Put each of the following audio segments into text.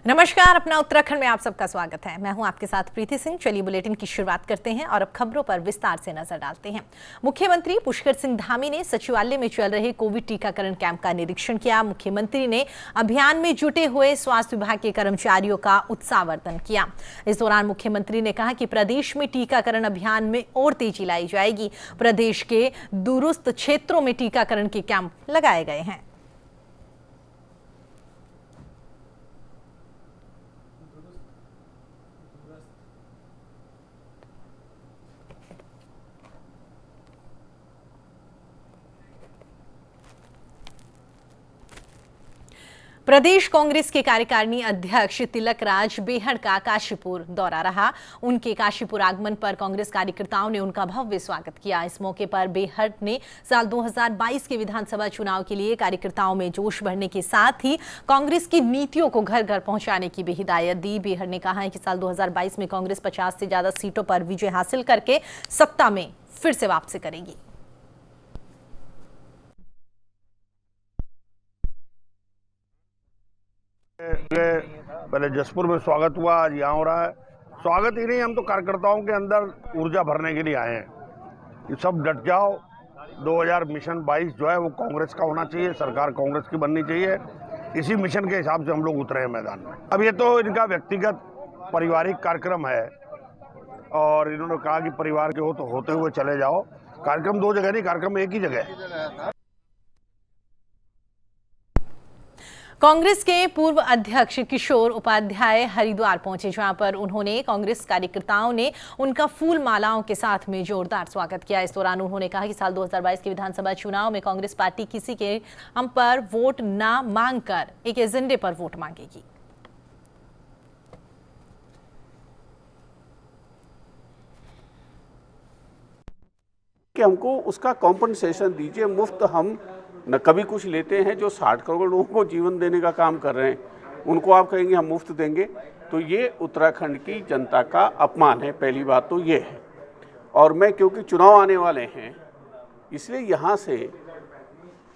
नमस्कार, अपना उत्तराखंड में आप सबका स्वागत है। मैं हूं आपके साथ प्रीति सिंह। चलिए बुलेटिन की शुरुआत करते हैं और अब खबरों पर विस्तार से नजर डालते हैं। मुख्यमंत्री पुष्कर सिंह धामी ने सचिवालय में चल रहे कोविड टीकाकरण कैंप का निरीक्षण किया। मुख्यमंत्री ने अभियान में जुटे हुए स्वास्थ्य विभाग के कर्मचारियों का उत्साहवर्धन किया। इस दौरान मुख्यमंत्री ने कहा कि प्रदेश में टीकाकरण अभियान में और तेजी लाई जाएगी। प्रदेश के दूरस्थ क्षेत्रों में टीकाकरण के कैंप लगाए गए हैं। प्रदेश कांग्रेस के कार्यकारिणी अध्यक्ष तिलक राज बेहड़ का काशीपुर दौरा रहा। उनके काशीपुर आगमन पर कांग्रेस कार्यकर्ताओं ने उनका भव्य स्वागत किया। इस मौके पर बेहड़ ने साल 2022 के विधानसभा चुनाव के लिए कार्यकर्ताओं में जोश भरने के साथ ही कांग्रेस की नीतियों को घर घर पहुंचाने की भी हिदायत दी। बेहड़ ने कहा है कि साल 2022 में कांग्रेस 50 से ज्यादा सीटों पर विजय हासिल करके सत्ता में फिर से वापसी करेगी। पहले जसपुर में स्वागत हुआ, आज यहाँ हो रहा है। स्वागत ही नहीं, हम तो कार्यकर्ताओं के अंदर ऊर्जा भरने के लिए आए हैं कि सब डट जाओ। 2000 मिशन 22 जो है वो कांग्रेस का होना चाहिए, सरकार कांग्रेस की बननी चाहिए। इसी मिशन के हिसाब से हम लोग उतरे हैं मैदान में। अब ये तो इनका व्यक्तिगत पारिवारिक कार्यक्रम है और इन्होंने कहा कि परिवार के हो तो होते हुए चले जाओ। कार्यक्रम दो जगह नहीं, कार्यक्रम एक ही जगह है। कांग्रेस के पूर्व अध्यक्ष किशोर उपाध्याय हरिद्वार पहुंचे, जहां पर उन्होंने कांग्रेस कार्यकर्ताओं ने उनका फूल मालाओं के साथ में जोरदार स्वागत किया। इस दौरान उन्होंने कहा कि साल 2022 के विधानसभा चुनाव में कांग्रेस पार्टी किसी के हम पर वोट न मांगकर एक एजेंडे पर वोट मांगेगी। कि हमको उसका कॉम्पनसेशन दीजिए। मुफ्त हम न कभी कुछ लेते हैं। जो 60 करोड़ लोगों को जीवन देने का काम कर रहे हैं उनको आप कहेंगे हम मुफ्त देंगे, तो ये उत्तराखंड की जनता का अपमान है। पहली बात तो ये है। और मैं क्योंकि चुनाव आने वाले हैं इसलिए यहाँ से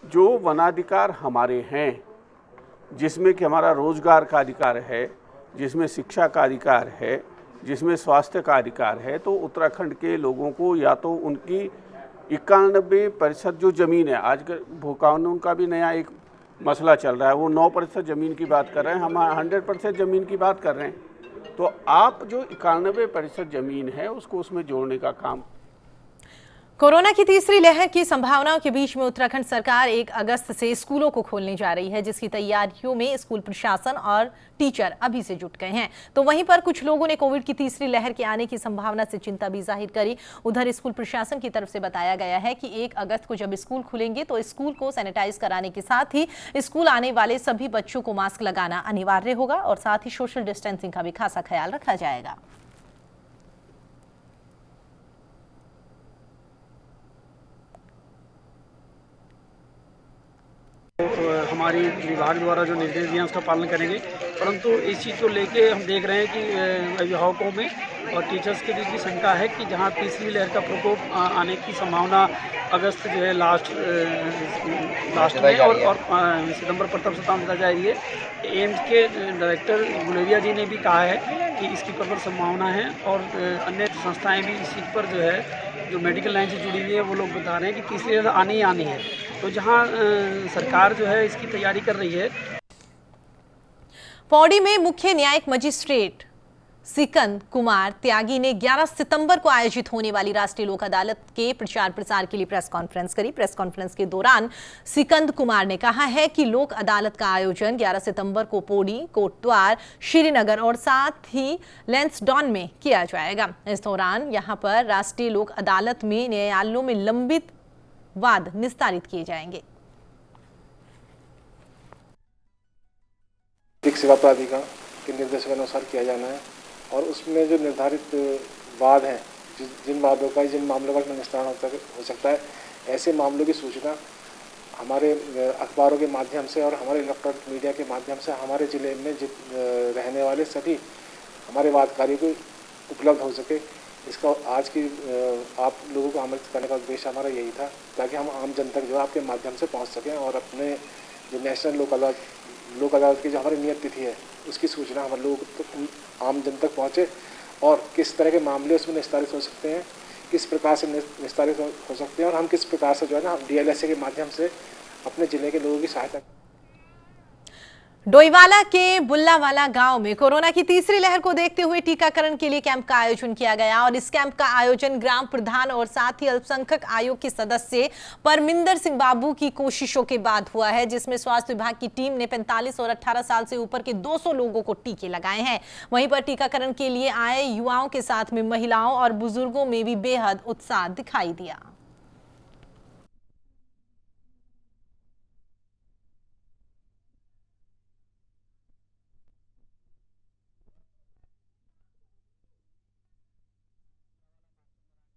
जो वनाधिकार हमारे हैं, जिसमें कि हमारा रोजगार का अधिकार है, जिसमें शिक्षा का अधिकार है, जिसमें स्वास्थ्य का अधिकार है, तो उत्तराखंड के लोगों को या तो उनकी 91% जो ज़मीन है, आज भू कानून का भी नया एक मसला चल रहा है, वो 9% ज़मीन की बात कर रहे हैं, हम 100% ज़मीन की बात कर रहे हैं। तो आप जो 91% ज़मीन है उसको उसमें जोड़ने का काम। कोरोना की तीसरी लहर की संभावनाओं के बीच में उत्तराखंड सरकार 1 अगस्त से स्कूलों को खोलने जा रही है, जिसकी तैयारियों में स्कूल प्रशासन और टीचर अभी से जुट गए हैं। तो वहीं पर कुछ लोगों ने कोविड की तीसरी लहर के आने की संभावना से चिंता भी जाहिर करी। उधर स्कूल प्रशासन की तरफ से बताया गया है कि 1 अगस्त को जब स्कूल खुलेंगे तो स्कूल को सैनिटाइज कराने के साथ ही स्कूल आने वाले सभी बच्चों को मास्क लगाना अनिवार्य होगा और साथ ही सोशल डिस्टेंसिंग का भी खासा ख्याल रखा जाएगा। हमारी विभाग द्वारा जो निर्देश दिए हैं उसका पालन करेंगे, परंतु इस चीज़ को लेके हम देख रहे हैं कि अभिभावकों में और टीचर्स के बीच भी शंका है कि जहां तीसरी लहर का प्रकोप आने की संभावना अगस्त जो है लास्ट में और सितंबर प्रथम सप्ताह में जा रही है। एम्स के डायरेक्टर गुलेरिया जी ने भी कहा है कि इसकी प्रबल संभावना है और अन्य संस्थाएं भी इस चीज़ पर जो है, जो मेडिकल लाइन से जुड़ी हुई है, वो लोग बता रहे हैं कि तीसरी लहर आनी ही आनी है। तो जहां सरकार जो है इसकी तैयारी कर रही है। पौड़ी में मुख्य न्यायिक मजिस्ट्रेट सिकंद कुमार त्यागी ने 11 सितंबर को आयोजित होने वाली राष्ट्रीय लोक अदालत के प्रचार प्रसार के लिए प्रेस कॉन्फ्रेंस करी। प्रेस कॉन्फ्रेंस के दौरान सिकंद कुमार ने कहा है कि लोक अदालत का आयोजन 11 सितंबर को पौड़ी, कोटद्वार, श्रीनगर और साथ ही लैंसडॉन में किया जाएगा। इस दौरान यहां पर राष्ट्रीय लोक अदालत में न्यायालयों में लंबित वाद निस्तारित किए जाएंगे। सेवा प्राधिकरण के निर्देश के अनुसार किया जाना है और उसमें जो निर्धारित वाद हैं, जिन मामलों का निस्तारण हो सकता है, ऐसे मामलों की सूचना हमारे अखबारों के माध्यम से और हमारे इलेक्ट्रॉनिक मीडिया के माध्यम से हमारे ज़िले में रहने वाले सभी हमारे वादकारियों को उपलब्ध हो सके। इसका आज की आप लोगों को आमंत्रित करने का उद्देश्य हमारा यही था, ताकि हम आम जनता जो आपके माध्यम से पहुंच सकें और अपने जो नेशनल लोक अदालत लोक अदालत की जो हमारी नियत तिथि है उसकी सूचना हम लोगों को आम जन तक पहुँचे और किस तरह के मामले उसमें निस्तारित हो सकते हैं, किस प्रकार से निस्तारित हो सकते हैं और हम किस प्रकार से जो है ना DLSA के माध्यम से अपने जिले के लोगों की सहायता। डोईवाला के बुल्लावाला गांव में कोरोना की तीसरी लहर को देखते हुए टीकाकरण के लिए कैंप का आयोजन किया गया और इस कैंप का आयोजन ग्राम प्रधान और साथ ही अल्पसंख्यक आयोग के सदस्य परमिंदर सिंह बाबू की कोशिशों के बाद हुआ है, जिसमें स्वास्थ्य विभाग की टीम ने 45 और 18 साल से ऊपर के 200 लोगों को टीके लगाए हैं। वहीं पर टीकाकरण के लिए आए युवाओं के साथ में महिलाओं और बुजुर्गों में भी बेहद उत्साह दिखाई दिया।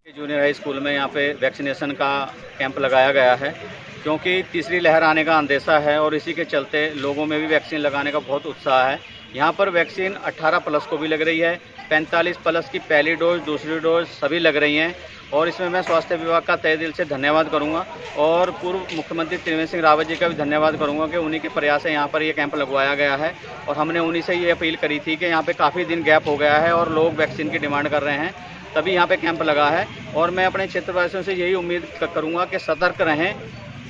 जूनियर हाई स्कूल में यहाँ पे वैक्सीनेशन का कैंप लगाया गया है, क्योंकि तीसरी लहर आने का अंदेशा है और इसी के चलते लोगों में भी वैक्सीन लगाने का बहुत उत्साह है। यहाँ पर वैक्सीन 18 प्लस को भी लग रही है, 45 प्लस की पहली डोज, दूसरी डोज सभी लग रही हैं और इसमें मैं स्वास्थ्य विभाग का तहे दिल से धन्यवाद करूँगा और पूर्व मुख्यमंत्री त्रिवेंद्र सिंह रावत जी का भी धन्यवाद करूँगा कि उन्हीं के प्रयास से यहाँ पर ये कैंप लगवाया गया है और हमने उन्हीं से ये अपील करी थी कि यहाँ पे काफ़ी दिन गैप हो गया है और लोग वैक्सीन की डिमांड कर रहे हैं, तभी यहाँ पे कैंप लगा है। और मैं अपने क्षेत्रवासियों से यही उम्मीद करूँगा कि सतर्क रहें,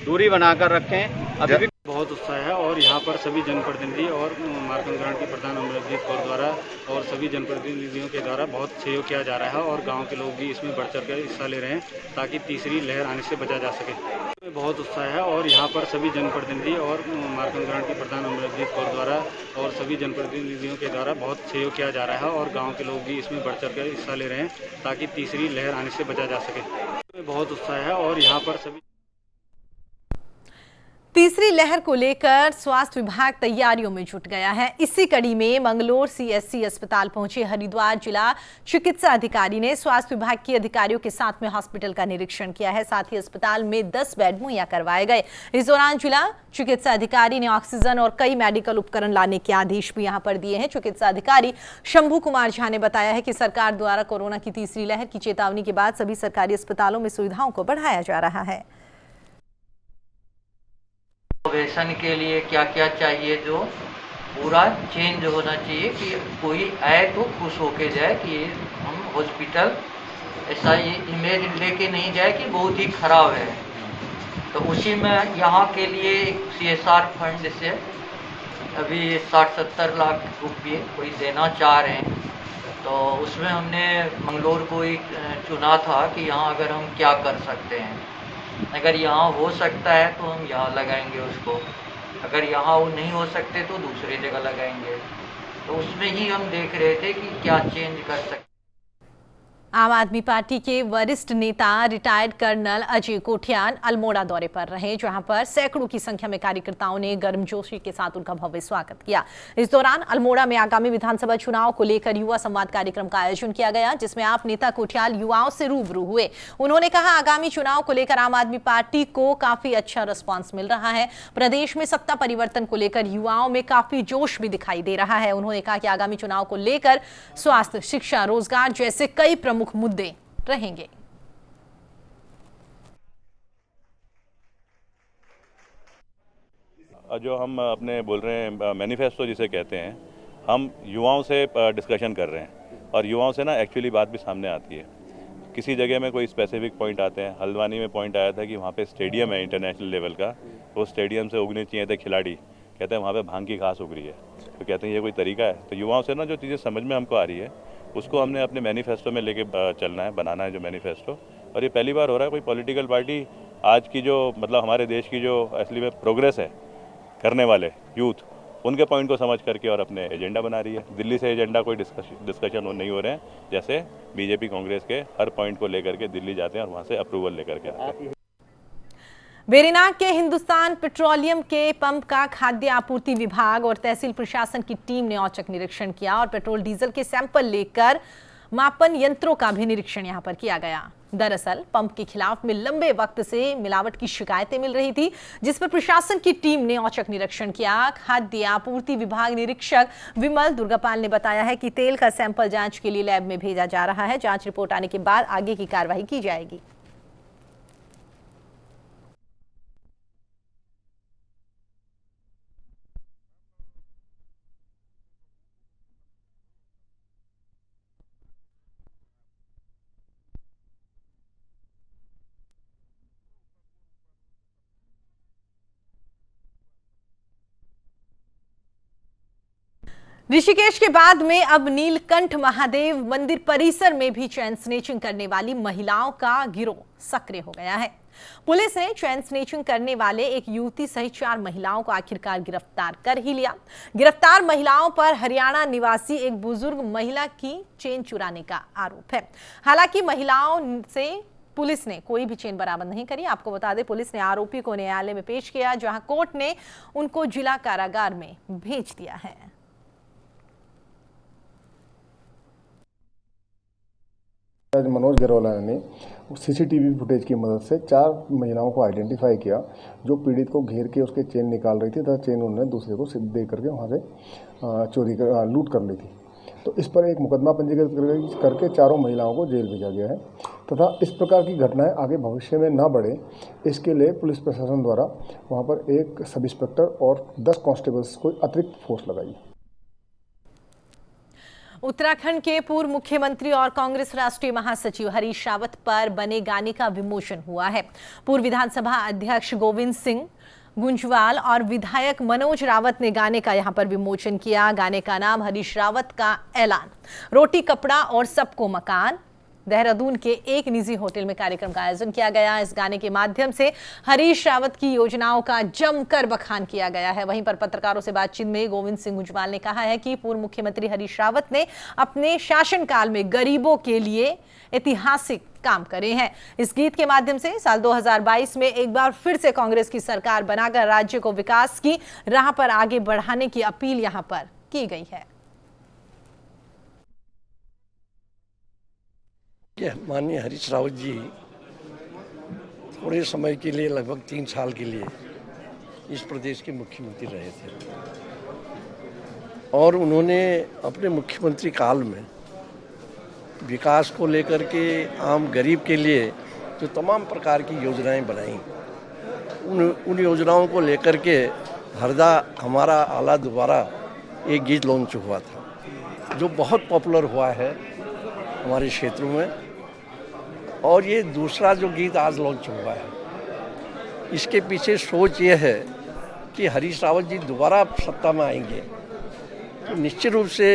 दूरी बनाकर रखें। अभी भी बहुत उत्साह है और यहाँ पर सभी जनप्रतिनिधि और मार्कंड ग्रांट के प्रधान अमरजीत कौर द्वारा और सभी जनप्रतिनिधियों के द्वारा बहुत सहयोग किया जा रहा है और गांव के लोग भी इसमें बढ़ चढ़ कर हिस्सा ले रहे हैं ताकि तीसरी लहर आने से बचा जा सके। बहुत उत्साह है और यहाँ पर सभी जनप्रतिनिधि और मार्कंड ग्रांट के प्रधान अमरजीत कौर द्वारा और सभी जनप्रतिनिधियों के द्वारा बहुत सहयोग किया जा रहा है और गाँव के लोग भी इसमें बढ़ चढ़ कर हिस्सा ले रहे हैं ताकि तीसरी लहर आने से बचा जा सके। बहुत उत्साह है और यहाँ पर सभी तीसरी लहर को लेकर स्वास्थ्य विभाग तैयारियों में जुट गया है। इसी कड़ी में मंगलोर CSC अस्पताल पहुंचे हरिद्वार जिला चिकित्सा अधिकारी ने स्वास्थ्य विभाग के अधिकारियों के साथ में हॉस्पिटल का निरीक्षण किया है। साथ ही अस्पताल में 10 बेड मुहैया करवाए गए। इस दौरान जिला चिकित्सा अधिकारी ने ऑक्सीजन और कई मेडिकल उपकरण लाने के आदेश भी यहां पर दिए हैं। चिकित्सा अधिकारी शंभू कुमार झा ने बताया है कि सरकार द्वारा कोरोना की तीसरी लहर की चेतावनी के बाद सभी सरकारी अस्पतालों में सुविधाओं को बढ़ाया जा रहा है। इनोवेशन के लिए क्या क्या चाहिए, जो पूरा चेंज होना चाहिए कि कोई आए तो खुश होके जाए कि हम हॉस्पिटल ऐसा ये इमेज लेके नहीं जाए कि बहुत ही खराब है। तो उसी में यहाँ के लिए CSR फंड से अभी 60-70 लाख रुपये कोई देना चाह रहे हैं। तो उसमें हमने मंगलोर को एक चुना था कि यहाँ अगर हम क्या कर सकते हैं, अगर यहाँ हो सकता है तो हम यहाँ लगाएंगे उसको, अगर यहाँ वो नहीं हो सकते तो दूसरी जगह लगाएंगे। तो उसमें ही हम देख रहे थे कि क्या चेंज कर सकते। आम आदमी पार्टी के वरिष्ठ नेता रिटायर्ड कर्नल अजय कोठियान अल्मोड़ा दौरे पर रहे, जहां पर सैकड़ों की संख्या में कार्यकर्ताओं ने गर्मजोशी के साथ उनका भव्य स्वागत किया। इस दौरान अल्मोड़ा में आगामी विधानसभा चुनाव को लेकर युवा संवाद कार्यक्रम का आयोजन किया गया, जिसमें आप नेता कोठियाल युवाओं से रूबरू हुए। उन्होंने कहा, आगामी चुनाव को लेकर आम आदमी पार्टी को काफी अच्छा रिस्पॉन्स मिल रहा है। प्रदेश में सत्ता परिवर्तन को लेकर युवाओं में काफी जोश भी दिखाई दे रहा है। उन्होंने कहा कि आगामी चुनाव को लेकर स्वास्थ्य, शिक्षा, रोजगार जैसे कई प्रमुख मुद्दे रहेंगे। जो हम अपने बोल रहे हैं मैनिफेस्टो जिसे कहते हैं, हम युवाओं से डिस्कशन कर रहे हैं और युवाओं से ना एक्चुअली बात भी सामने आती है। किसी जगह में कोई स्पेसिफिक पॉइंट आते हैं। हल्द्वानी में पॉइंट आया था कि वहाँ पे स्टेडियम है इंटरनेशनल लेवल का, वो स्टेडियम से उगने चाहिए थे खिलाड़ी, कहते हैं वहाँ पे भांग की घास उग रही है। तो कहते हैं ये कोई तरीका है? तो युवाओं से ना जो चीज़ें समझ में हमको आ रही है उसको हमने अपने मैनिफेस्टो में लेके चलना है, बनाना है जो मैनिफेस्टो। और ये पहली बार हो रहा है कोई पॉलिटिकल पार्टी आज की जो मतलब हमारे देश की जो असली में प्रोग्रेस है करने वाले यूथ, उनके पॉइंट को समझ करके और अपने एजेंडा बना रही है। दिल्ली से एजेंडा कोई डिस्कशन नहीं हो रहे हैं, जैसे बीजेपी कांग्रेस के हर पॉइंट को लेकर के दिल्ली जाते हैं और वहाँ से अप्रूवल लेकर के आते हैं। वेरीनाग के हिंदुस्तान पेट्रोलियम के पंप का खाद्य आपूर्ति विभाग और तहसील प्रशासन की टीम ने औचक निरीक्षण किया और पेट्रोल डीजल के सैंपल लेकर मापन यंत्रों का भी निरीक्षण यहां पर किया गया। दरअसल पंप के खिलाफ में लंबे वक्त से मिलावट की शिकायतें मिल रही थी, जिस पर प्रशासन की टीम ने औचक निरीक्षण किया। खाद्य आपूर्ति विभाग निरीक्षक विमल दुर्गापाल ने बताया है कि तेल का सैंपल जांच के लिए लैब में भेजा जा रहा है। जांच रिपोर्ट आने के बाद आगे की कार्रवाई की जाएगी। ऋषिकेश के बाद में अब नीलकंठ महादेव मंदिर परिसर में भी चैन स्नेचिंग करने वाली महिलाओं का गिरोह सक्रिय हो गया है। पुलिस ने चैन स्नेचिंग करने वाले एक युवती सहित 4 महिलाओं को आखिरकार गिरफ्तार कर ही लिया। गिरफ्तार महिलाओं पर हरियाणा निवासी एक बुजुर्ग महिला की चेन चुराने का आरोप है। हालांकि महिलाओं से पुलिस ने कोई भी चेन बरामद नहीं करी। आपको बता दें, पुलिस ने आरोपी को न्यायालय में पेश किया, जहां कोर्ट ने उनको जिला कारागार में भेज दिया है। आज मनोज गिरोला ने सीसीटीवी फुटेज की मदद से 4 महिलाओं को आइडेंटिफाई किया जो पीड़ित को घेर के उसके चेन निकाल रही थी तथा चेन उन्होंने दूसरे को दे करके वहाँ से लूट कर ली थी। तो इस पर एक मुकदमा पंजीकृत करके 4 महिलाओं को जेल भेजा गया है तथा इस प्रकार की घटनाएं आगे भविष्य में न बढ़े, इसके लिए पुलिस प्रशासन द्वारा वहाँ पर एक सब इंस्पेक्टर और 10 कांस्टेबल्स को अतिरिक्त फोर्स लगाई। उत्तराखंड के पूर्व मुख्यमंत्री और कांग्रेस राष्ट्रीय महासचिव हरीश रावत पर बने गाने का विमोचन हुआ है। पूर्व विधानसभा अध्यक्ष गोविंद सिंह गुंजवाल और विधायक मनोज रावत ने गाने का यहां पर विमोचन किया। गाने का नाम हरीश रावत का ऐलान। रोटी कपड़ा और सबको मकान। देहरादून के एक निजी होटल में कार्यक्रम का आयोजन किया गया। इस गाने के माध्यम से हरीश रावत की योजनाओं का जमकर बखान किया गया है। वहीं पर पत्रकारों से बातचीत में गोविंद सिंह गुंजवाल ने कहा है कि पूर्व मुख्यमंत्री हरीश रावत ने अपने शासनकाल में गरीबों के लिए ऐतिहासिक काम करे हैं। इस गीत के माध्यम से साल 2022 में एक बार फिर से कांग्रेस की सरकार बनाकर राज्य को विकास की राह पर आगे बढ़ाने की अपील यहां पर की गई है। माननीय हरीश रावत जी थोड़े समय के लिए, लगभग 3 साल के लिए इस प्रदेश के मुख्यमंत्री रहे थे और उन्होंने अपने मुख्यमंत्री काल में विकास को लेकर के आम गरीब के लिए जो तमाम प्रकार की योजनाएं बनाई, उन योजनाओं को लेकर के हरदा हमारा आला दोबारा एक गीत लॉन्च हुआ था जो बहुत पॉपुलर हुआ है हमारे क्षेत्रों में। और ये दूसरा जो गीत आज लॉन्च हुआ है, इसके पीछे सोच ये है कि हरीश रावत जी दोबारा सत्ता में आएंगे तो निश्चित रूप से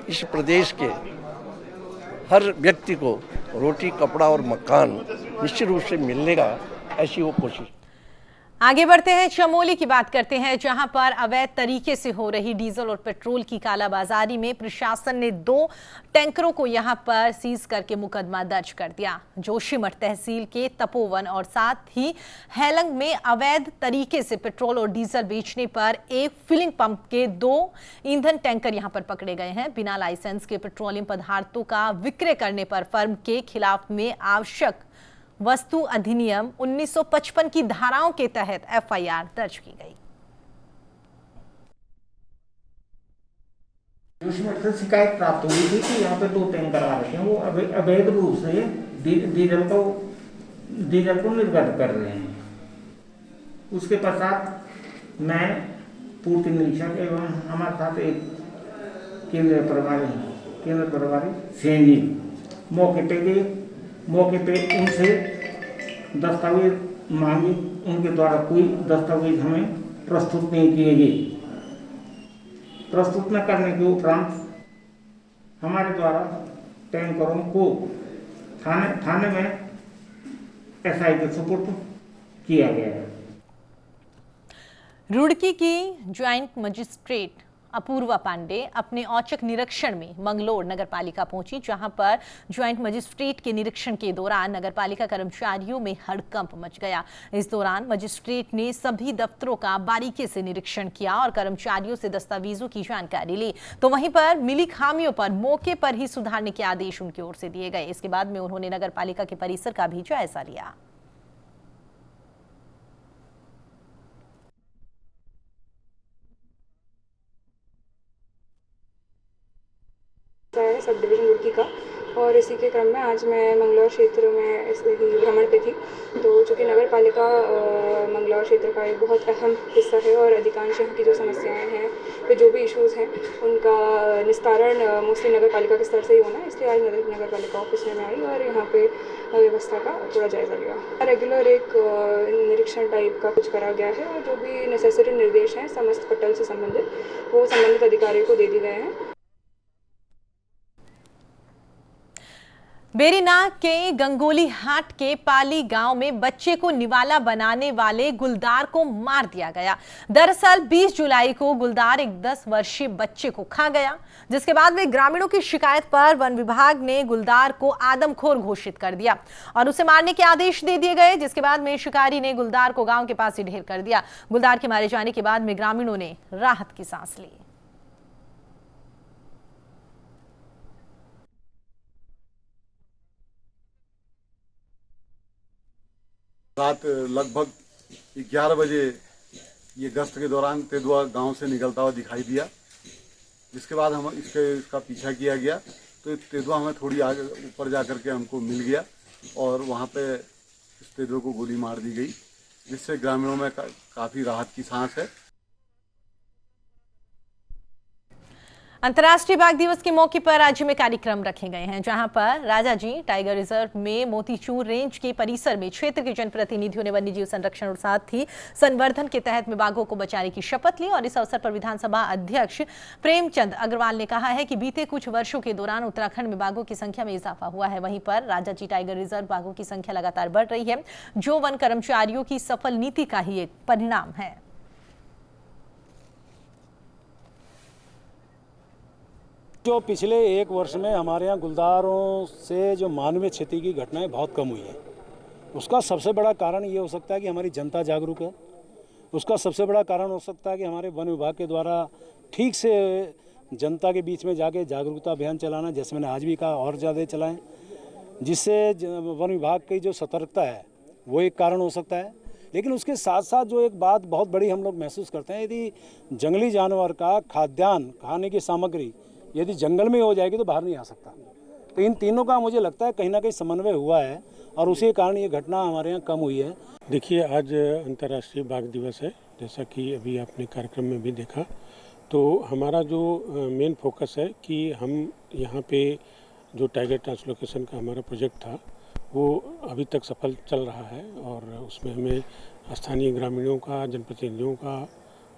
इस प्रदेश के हर व्यक्ति को रोटी कपड़ा और मकान निश्चित रूप से मिलने का, ऐसी वो कोशिश। आगे बढ़ते हैं, चमोली की बात करते हैं, जहां पर अवैध तरीके से हो रही डीजल और पेट्रोल की कालाबाजारी में प्रशासन ने 2 टैंकरों को यहां पर सीज करके मुकदमा दर्ज कर दिया। जोशीमठ तहसील के तपोवन और साथ ही हैलंग में अवैध तरीके से पेट्रोल और डीजल बेचने पर एक फिलिंग पंप के 2 ईंधन टैंकर यहां पर पकड़े गए हैं। बिना लाइसेंस के पेट्रोलियम पदार्थों का विक्रय करने पर फर्म के खिलाफ में आवश्यक वस्तु अधिनियम 1955 की धाराओं के तहत FIR दर्ज की गई। जोशीमठ से शिकायत प्राप्त हुई थी कि यहाँ पे 2 टैंकर आ रहे हैं, वो अवैध रूप से डीजल को निर्गत कर रहे हैं। उसके पश्चात मैं पूर्ति निरीक्षक एवं हमारे साथ एक केंद्र प्रभारी सेन जी मौके पे उनसे दस्तावेज मांगे। उनके द्वारा कोई दस्तावेज हमें प्रस्तुत नहीं किए गए। प्रस्तुत न करने के उपरांत हमारे द्वारा टैंकरों को थाने में SI के सुपुर्द किया गया है। रुड़की की ज्वाइंट मजिस्ट्रेट अपूर्वा पांडे अपने औचक निरीक्षण में मंगलोर नगरपालिका पहुंची, जहां पर ज्वाइंट मजिस्ट्रेट के निरीक्षण के दौरान नगरपालिका कर्मचारियों में हड़कंप मच गया। इस दौरान मजिस्ट्रेट ने सभी दफ्तरों का बारीकी से निरीक्षण किया और कर्मचारियों से दस्तावेजों की जानकारी ली। तो वहीं पर मिली खामियों पर मौके पर ही सुधारने के आदेश उनकी ओर से दिए गए। इसके बाद में उन्होंने नगरपालिका के परिसर का भी जायजा लिया। सब डिवीजन रुड़की का, और इसी के क्रम में आज मैं मंगलौर क्षेत्र में इस भ्रमण पे थी। तो चूँकि नगर पालिका मंगलौर क्षेत्र का एक बहुत अहम हिस्सा है और अधिकांश यहाँ की जो समस्याएं हैं, फिर जो भी इश्यूज़ हैं, उनका निस्तारण मोस्टली नगर पालिका के स्तर से ही होना है, इसलिए आज नगर पालिका ऑफिस में आई और यहाँ पे व्यवस्था का थोड़ा जायज़ा लिया। रेगुलर एक निरीक्षण टाइप का कुछ करा गया है और जो भी नेसेसरी निर्देश हैं समस्त पटल से संबंधित वो संबंधित अधिकारियों को दे दिए गए हैं। बेरीनाग के गंगोली हाट के पाली गांव में बच्चे को निवाला बनाने वाले गुलदार को मार दिया गया। दरअसल 20 जुलाई को गुलदार एक 10 वर्षीय बच्चे को खा गया, जिसके बाद में ग्रामीणों की शिकायत पर वन विभाग ने गुलदार को आदमखोर घोषित कर दिया और उसे मारने के आदेश दे दिए गए, जिसके बाद में शिकारी ने गुलदार को गांव के पास ही ढेर कर दिया। गुलदार के मारे जाने के बाद में ग्रामीणों ने राहत की सांस ली। रात लगभग 11 बजे ये गश्त के दौरान तेंदुआ गांव से निकलता हुआ दिखाई दिया, जिसके बाद हम इसका पीछा किया गया तो तेंदुआ हमें थोड़ी आगे ऊपर जा कर के हमको मिल गया और वहां पे इस तेंदुए को गोली मार दी गई, जिससे ग्रामीणों में काफ़ी राहत की सांस है। अंतर्राष्ट्रीय बाघ दिवस के मौके पर राज्य में कार्यक्रम रखे गए हैं, जहां पर राजाजी टाइगर रिजर्व में मोतीचूर रेंज के परिसर में क्षेत्र के जनप्रतिनिधियों ने वन्यजीव संरक्षण और साथ ही संवर्धन के तहत में बाघों को बचाने की शपथ ली। और इस अवसर पर विधानसभा अध्यक्ष प्रेमचंद अग्रवाल ने कहा है कि बीते कुछ वर्षों के दौरान उत्तराखंड में बाघों की संख्या में इजाफा हुआ है। वहीं पर राजाजी टाइगर रिजर्व बाघों की संख्या लगातार बढ़ रही है, जो वन कर्मचारियों की सफल नीति का ही एक परिणाम है। जो पिछले एक वर्ष में हमारे यहाँ गुलदारों से जो मानवीय क्षति की घटनाएं बहुत कम हुई है, उसका सबसे बड़ा कारण ये हो सकता है कि हमारी जनता जागरूक है। उसका सबसे बड़ा कारण हो सकता है कि हमारे वन विभाग के द्वारा ठीक से जनता के बीच में जाके जागरूकता अभियान चलाना, जैसे मैंने आज भी कहा, और ज़्यादा चलाएं, जिससे वन विभाग की जो सतर्कता है वो एक कारण हो सकता है। लेकिन उसके साथ साथ जो एक बात बहुत बड़ी हम लोग महसूस करते हैं, यदि जंगली जानवर का खाद्यान्न, खाने की सामग्री यदि जंगल में हो जाएगी तो बाहर नहीं आ सकता। तो इन तीनों का मुझे लगता है कहीं ना कहीं समन्वय हुआ है और उसी कारण ये घटना हमारे यहाँ कम हुई है। देखिए, आज अंतर्राष्ट्रीय बाघ दिवस है, जैसा कि अभी आपने कार्यक्रम में भी देखा। तो हमारा जो मेन फोकस है कि हम यहाँ पे जो टाइगर ट्रांसलोकेशन का हमारा प्रोजेक्ट था वो अभी तक सफल चल रहा है और उसमें हमें स्थानीय ग्रामीणों का, जनप्रतिनिधियों का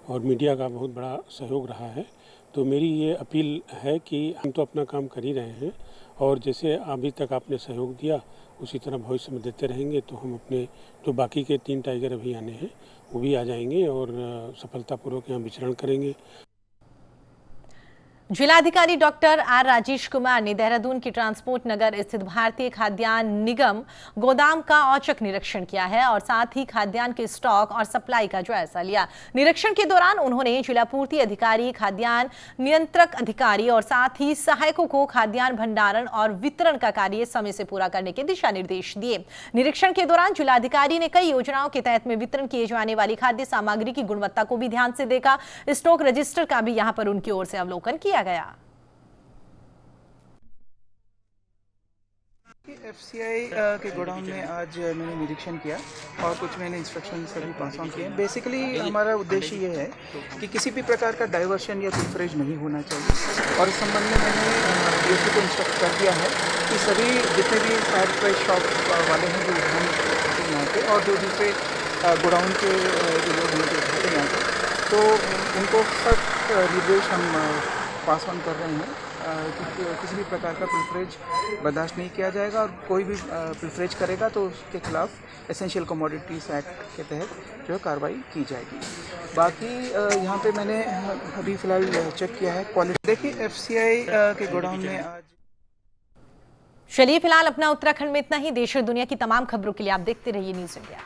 और मीडिया का बहुत बड़ा सहयोग रहा है। तो मेरी ये अपील है कि हम तो अपना काम कर ही रहे हैं और जैसे अभी तक आपने सहयोग दिया उसी तरह भविष्य में देते रहेंगे, तो हम अपने जो बाकी के 3 टाइगर अभी आने हैं वो भी आ जाएंगे और सफलतापूर्वक यहाँ विचरण करेंगे। जिलाधिकारी डॉक्टर आर राजेश कुमार ने देहरादून के ट्रांसपोर्ट नगर स्थित भारतीय खाद्यान्न निगम गोदाम का औचक निरीक्षण किया है और साथ ही खाद्यान्न के स्टॉक और सप्लाई का जायजा लिया। निरीक्षण के दौरान उन्होंने जिला पूर्ति अधिकारी, खाद्यान्न नियंत्रक अधिकारी और साथ ही सहायकों को खाद्यान्न भंडारण और वितरण का कार्य समय से पूरा करने के दिशा निर्देश दिए। निरीक्षण के दौरान जिलाधिकारी ने कई योजनाओं के तहत में वितरण किए जाने वाली खाद्य सामग्री की गुणवत्ता को भी ध्यान से देखा। स्टॉक रजिस्टर का भी यहाँ पर उनकी ओर से अवलोकन किया गया। एफसीआई के गोडाउन में आज मैंने निरीक्षण किया और कुछ मैंने इंस्ट्रक्शन सभी पास ऑन किए। बेसिकली हमारा उद्देश्य ये है कि किसी भी प्रकार का डाइवर्शन या पिलफरेज नहीं होना चाहिए और इस संबंध में मैंने डीएसपी को इंस्ट्रक्ट कर दिया है कि सभी जितने भी फायर प्राइस शॉप वाले हैं जो यहाँ पे और जो दूसरे गोडाउन के जो लोग हैं यहाँ पे, तो उनको सख्त निर्देश हम पास ऑन कर रहे हैं कि किसी भी प्रकार का पिलफरेज बर्दाश्त नहीं किया जाएगा और कोई भी पिलफरेज करेगा तो उसके खिलाफ एसेंशियल कमोडिटीज़ एक्ट के तहत जो है कार्रवाई की जाएगी। बाकी यहाँ पे मैंने अभी फ़िलहाल चेक किया है क्वालिटी। देखिए, एफसीआई के गोडाउन में आज। चलिए, फिलहाल अपना उत्तराखंड में इतना ही। देश और दुनिया की तमाम खबरों के लिए आप देखते रहिए न्यूज़ इंडिया।